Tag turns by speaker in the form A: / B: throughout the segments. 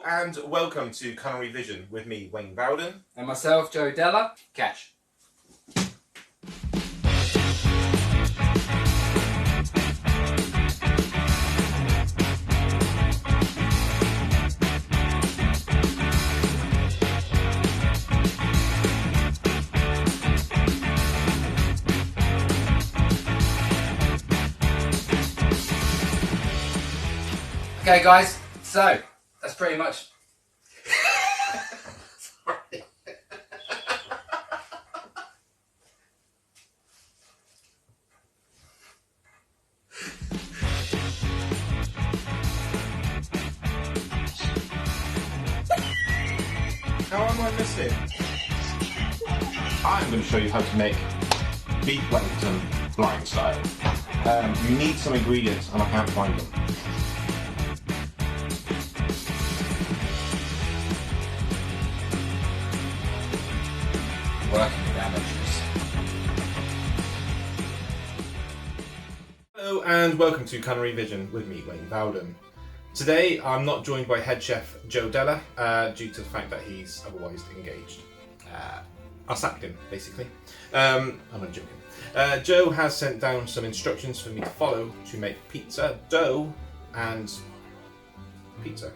A: And welcome to Culinary Vision with me, Wayne Bowden.
B: And myself, Joe Della. Catch. Okay guys, so that's pretty much...
A: Sorry. How am I missing? I'm going to show you how to make beef Wellington blind style. You need some ingredients and I can't find them.
B: working damages.
A: Hello and welcome to Culinary Vision with me, Wayne Bowden. Today I'm not joined by head chef Joe Della due to the fact that he's otherwise engaged. I sacked him, basically. I'm only joking. Joe has sent down some instructions for me to follow to make pizza, dough and pizza.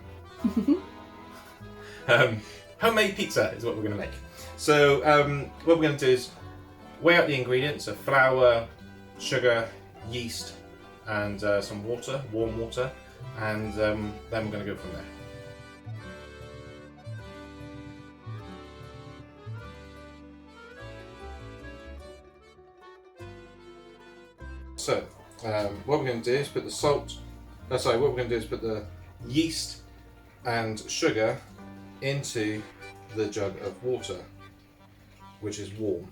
A: Homemade pizza is what we're going to make. So what we're going to do is weigh out the ingredients of flour, sugar, yeast and some water, warm water, and then we're going to go from there. So what we're going to do is put the salt, what we're going to do is put the yeast and sugar into the jug of water, which is warm.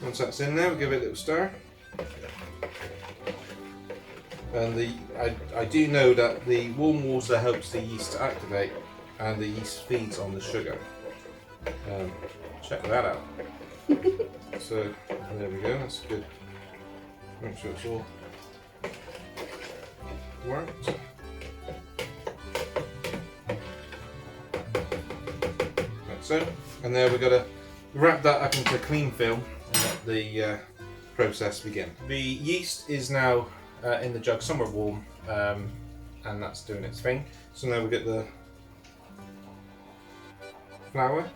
A: Once that's in there, we'll give it a little stir. And I do know that the warm water helps the yeast to activate, and the yeast feeds on the sugar. Check that out. So there we go, that's good. Make sure it's all worked. Like so. And there we've got to wrap that up into clean film and let the process begin. The yeast is now in the jug, somewhere warm, and that's doing its thing. So now we get the flour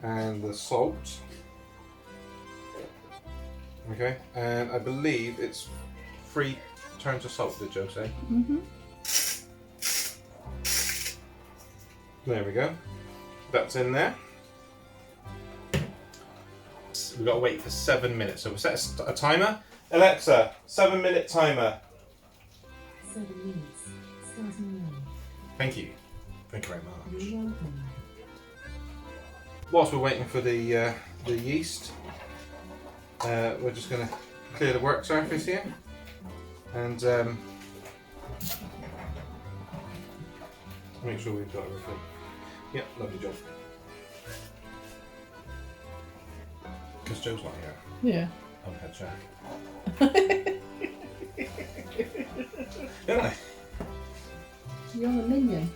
A: and the salt. Okay, and I believe it's 3 turns of salt, did Joe say?
C: Mm-hmm.
A: There we go. That's in there. We've got to wait for 7 minutes. So we'll set a timer. Alexa, 7-minute timer.
C: 7 minutes. Starting now.
A: Thank you. Thank you very much.
C: You're welcome.
A: Whilst we're waiting for the yeast, we're just going to clear the work surface here, and make sure we've got everything. Yep, lovely job. Because Joe's not here.
C: Yeah.
A: I'm head chef. Don't I?
C: You're the minion.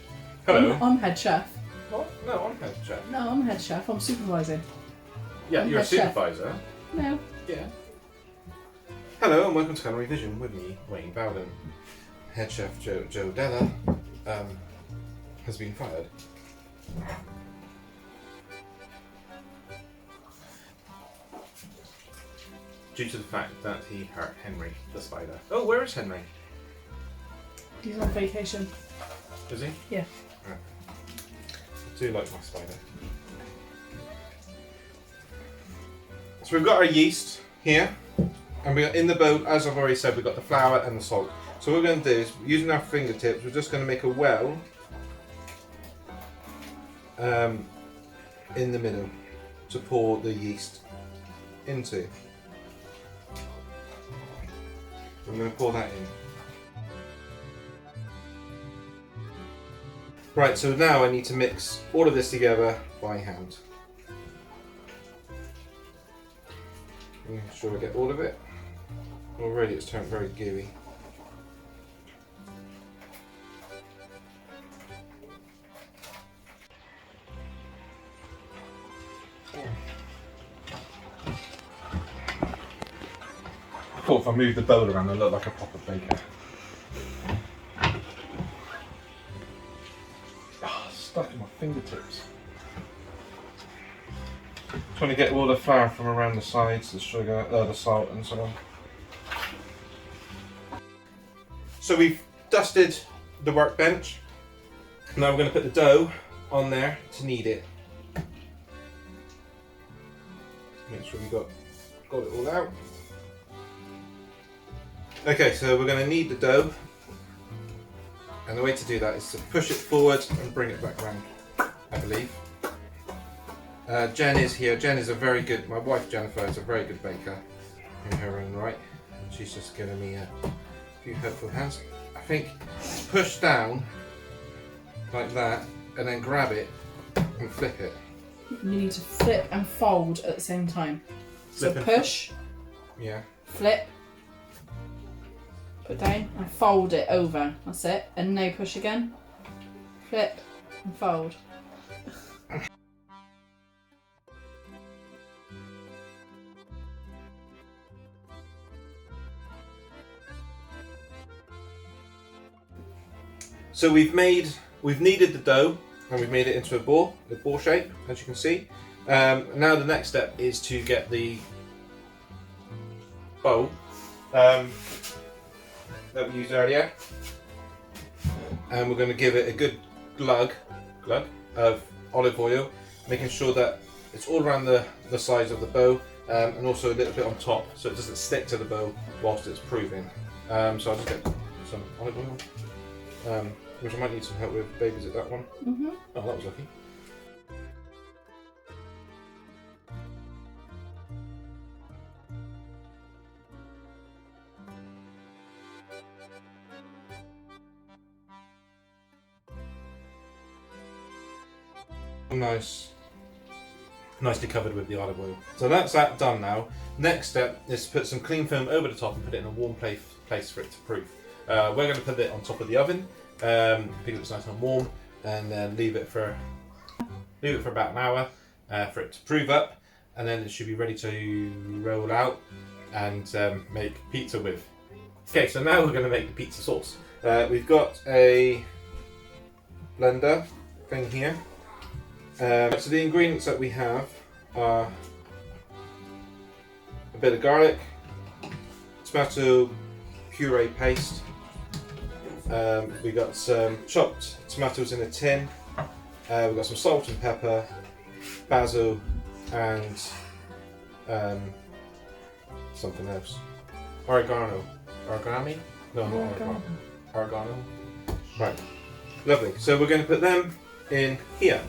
A: Hello.
C: I'm head chef.
A: What? No, I'm head chef.
C: No, I'm head chef. I'm supervising.
A: Yeah,
C: I'm
A: you're a
C: head chef.
A: supervisor.
C: No.
A: Yeah. Hello and welcome to Culinary Vision with me, Wayne Bowden. Head chef Joe Della has been fired. Due to the fact that he hurt Henry the spider. Oh, where is Henry?
C: He's on vacation.
A: Is he?
C: Yeah.
A: Right. I do like my spider. So we've got our yeast here, and we in the bowl, as I've already said, we've got the flour and the salt. So what we're going to do is, using our fingertips, we're just going to make a well in the middle to pour the yeast into. I'm going to pour that in. Right, so now I need to mix all of this together by hand. Make sure I get all of it. Already it's turned very gooey. I thought if I moved the bowl around I'd look like a proper baker. Stuck in my fingertips. Trying to get all the flour from around the sides, the sugar, the salt and so on. So we've dusted the workbench. Now we're going to put the dough on there to knead it. Make sure we got it all out. Okay, so we're going to knead the dough. And the way to do that is to push it forward and bring it back round, I believe. Jen is here. Jen is my wife Jennifer is a very good baker in her own right. She's just giving me a few helpful hands. I think push down like that and then grab it and flip it.
C: You need to flip and fold at the same time. So
A: Flip and
C: push,
A: Yeah.
C: flip, put down and fold it over. That's it. And now push again. Flip and fold.
A: So we've kneaded the dough and we've made it into a ball shape, as you can see. Now the next step is to get the bowl that we used earlier, and we're going to give it a good glug of olive oil, making sure that it's all around the sides of the bow, and also a little bit on top so it doesn't stick to the bow whilst it's proving. So I'll just get some olive oil. Which I might need some help with. Babe, is it that one?
C: Mm-hmm.
A: Oh, that was lucky. Nicely covered with the olive oil. So that's that done now. Next step is to put some cling film over the top and put it in a warm place for it to proof. We're going to put it on top of the oven, because it's nice and warm, and then leave it for about an hour for it to prove up, and then it should be ready to roll out and make pizza with. Okay, so now we're going to make the pizza sauce. We've got a blender thing here. So the ingredients that we have are a bit of garlic, tomato puree paste. We got some chopped tomatoes in a tin. We've got some salt and pepper, basil, and something else. Oregano. Origami? No, not oregano. Oregano. Right. Lovely. So we're going to put them in here.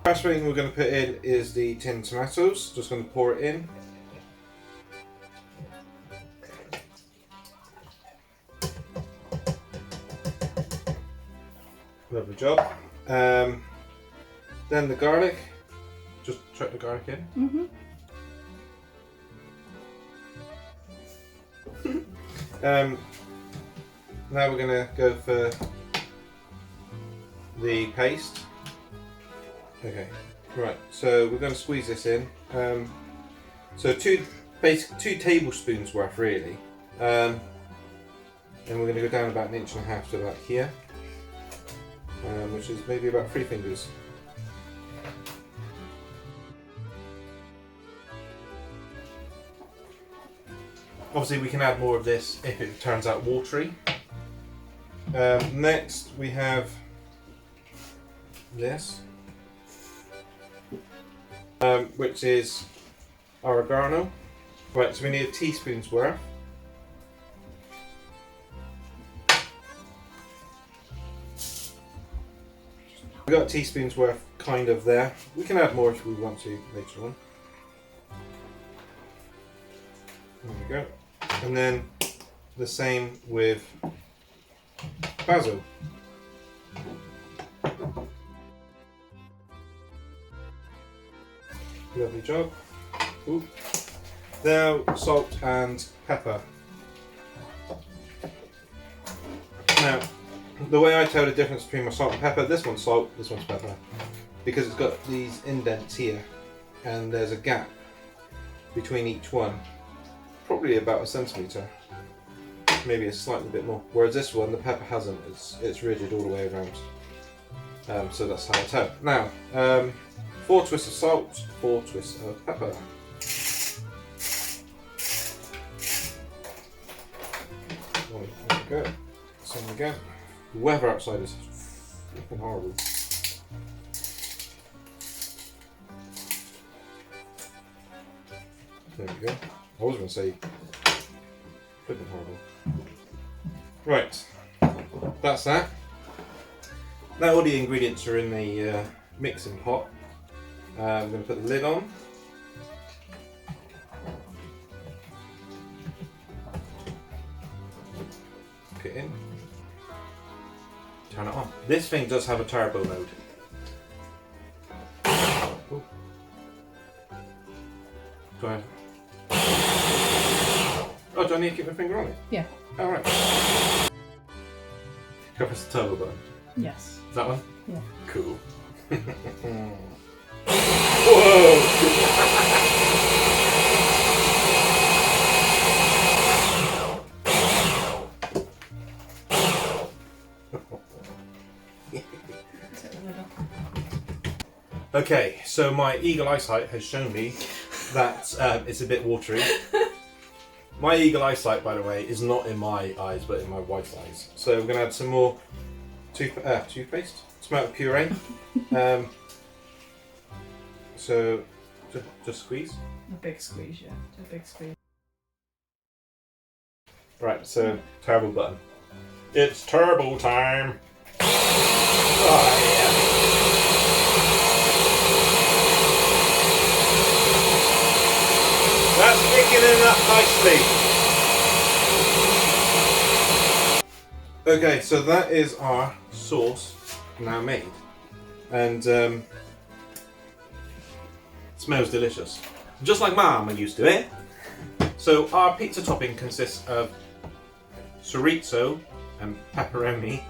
A: First thing we're going to put in is the tinned tomatoes. Just going to pour it in. Lovely job. Then the garlic. Just chuck the garlic in.
C: Mm-hmm.
A: Now we're going to go for the paste. Okay, right, so we're going to squeeze this in. So two tablespoons worth really. And we're going to go down about 1.5 inches to about here. Which is maybe about 3 fingers. Obviously we can add more of this if it turns out watery. Next we have this, which is oregano. Right, so we need a teaspoon's worth. We got a teaspoon's worth kind of there. We can add more if we want to later on. There we go. And then the same with Lovely job. Ooh. Now salt and pepper. Now, the way I tell the difference between my salt and pepper, this one's salt, this one's pepper, because it's got these indents here, and there's a gap between each one, probably about 1 centimetre, maybe a slightly bit more. Whereas this one, the pepper hasn't; it's rigid all the way around. So that's how I tell. Now, 4 twists of salt, 4 twists of pepper. There we go. Same again. The weather outside is flipping horrible. There we go. I was going to say flipping horrible. Right, that's that. Now all the ingredients are in the mixing pot. I'm going to put the lid on. Put it in. Turn it on. This thing does have a turbo mode. Ooh. Do I? Oh, do I need to keep my finger on it?
C: Yeah.
A: All right. Can I press the turbo button?
C: Yes.
A: Is that one?
C: Yeah.
A: Cool. Whoa! Okay, so my eagle eyesight has shown me that it's a bit watery. My eagle eyesight, by the way, is not in my eyes, but in my wife's eyes. So we're going to add some more toothpaste, tomato puree. So just squeeze.
C: A big squeeze, yeah. A big squeeze.
A: Right, so turbo button. It's turbo time. Oh, yeah. That's thickening up nicely. Okay, so that is our sauce now made, and smells delicious, just like Mama used to it. So our pizza topping consists of chorizo and pepperoni,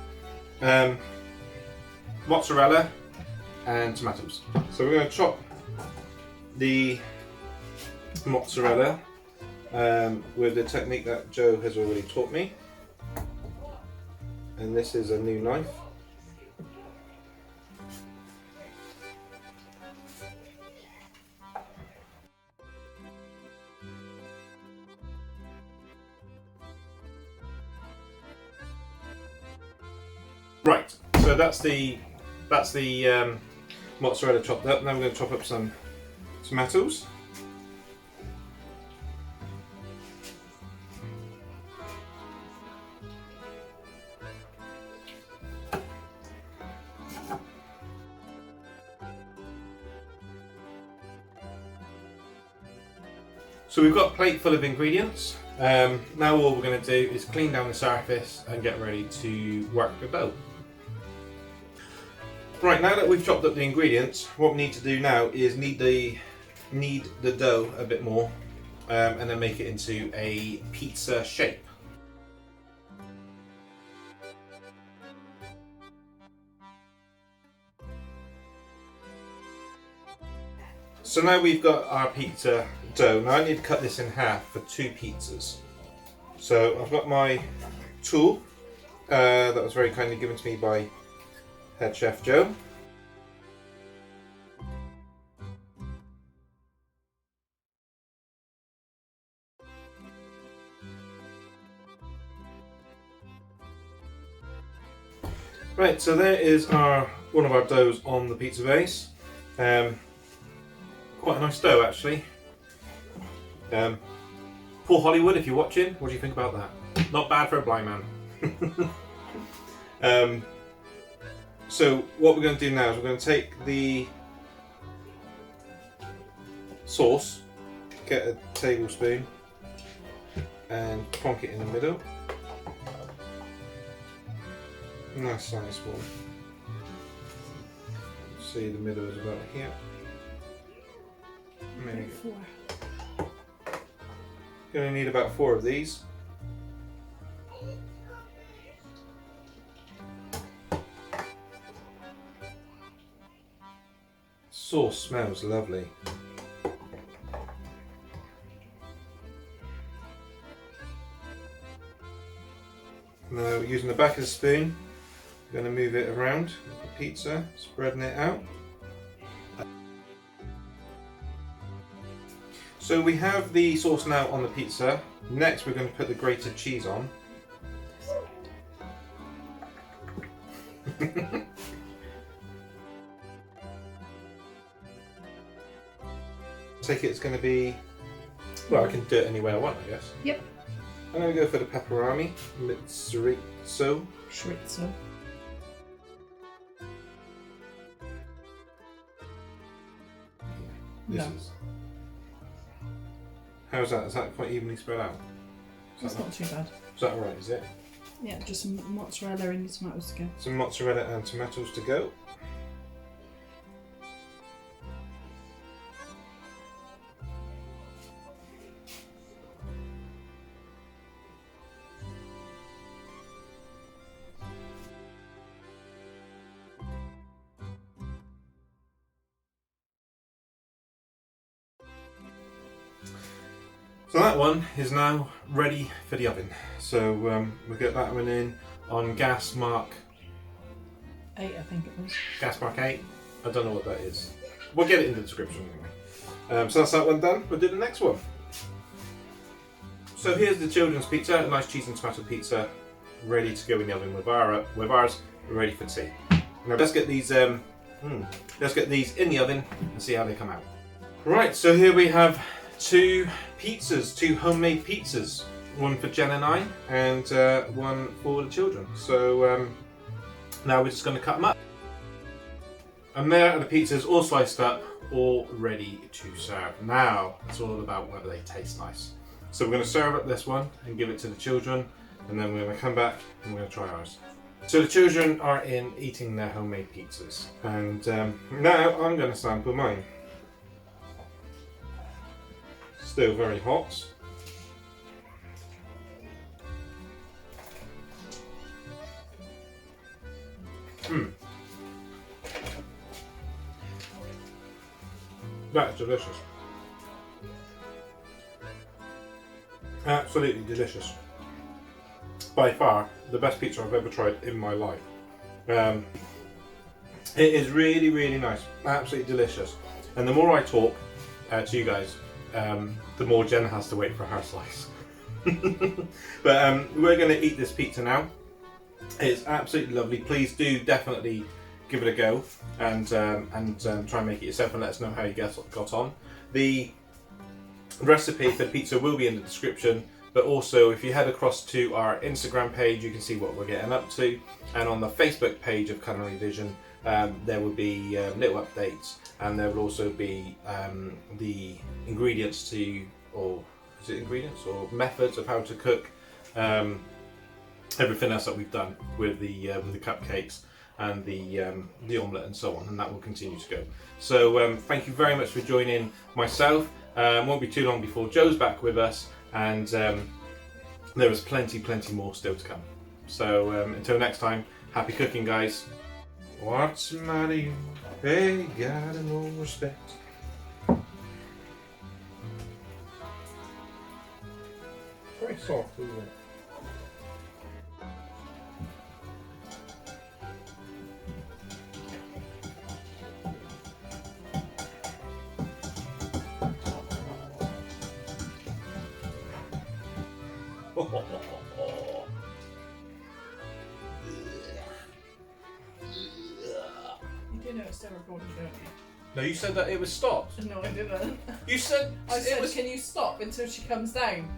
A: mozzarella, and tomatoes. So we're going to chop the mozzarella with the technique that Joe has already taught me, and this is a new knife. Right, so that's the mozzarella chopped up. Now we're going to chop up some tomatoes. So we've got a plate full of ingredients. Now all we're going to do is clean down the surface and get ready to work the dough. Right, now that we've chopped up the ingredients, what we need to do now is knead the dough a bit more, and then make it into a pizza shape. So now we've got our pizza dough. Now I need to cut this in half for 2 pizzas. So I've got my tool that was very kindly given to me by head chef Joe. Right, so there is one of our doughs on the pizza base. Quite a nice dough actually. Paul Hollywood, if you're watching, what do you think about that? Not bad for a blind man. So what we're going to do now is we're going to take the sauce, get a tablespoon and plonk it in the middle. Nice size one. See, the middle is about here. Maybe.
C: 4.
A: Gonna need about 4 of these. Sauce smells lovely. Now, using the back of the spoon, I'm going to move it around the pizza, spreading it out. So we have the sauce now on the pizza. Next, we're going to put the grated cheese on. Take it, it's going to be, well, I can do it any way I want, I guess.
C: Yep.
A: I'm going to go for the pepperoni, chorizo.
C: Chorizo.
A: This
C: No.
A: is. How's that? Is that quite evenly spread out?
C: That's not too bad.
A: Is that alright, is it?
C: Yeah, just some mozzarella and tomatoes to go.
A: Some mozzarella and tomatoes to go. So that one is now ready for the oven. So we'll get that one in on gas mark
C: 8, I think it was.
A: Gas mark 8. I don't know what that is. We'll get it in the description anyway. So that's that one done. We'll do the next one. So here's the children's pizza, a nice cheese and tomato pizza, ready to go in the oven with ours. We're ready for tea. Now let's get these in the oven and see how they come out. Right, so here we have 2 pizzas, 2 homemade pizzas. One for Jen and I, and one for the children. So now we're just going to cut them up. And there are the pizzas all sliced up, all ready to serve. Now it's all about whether they taste nice. So we're going to serve up this one and give it to the children, and then we're going to come back and we're going to try ours. So the children are in eating their homemade pizzas, and now I'm going to sample mine. Still very hot. That's delicious. Absolutely delicious. By far the best pizza I've ever tried in my life. It is really, really nice. Absolutely delicious. And the more I talk to you guys, the more Jen has to wait for her slice. But we're going to eat this pizza now. It's absolutely lovely. Please do definitely give it a go and try and make it yourself and let us know how you got on. The recipe for the pizza will be in the description, but also if you head across to our Instagram page, you can see what we're getting up to, and on the Facebook page of Culinary Vision there will be little updates, and there will also be the ingredients or methods of how to cook everything else that we've done with the cupcakes and the omelette and so on, and that will continue to go. So thank you very much for joining myself. Won't be too long before Joe's back with us, and there is plenty more still to come. So until next time, happy cooking, guys. What's the matter, you? Hey, got no respect. Very soft, isn't it?
C: You do know it's still recording, don't you?
A: No, you said that it was stopped.
C: No, I didn't.
A: You said
C: I said,
A: it was.
C: can you stop until she comes down?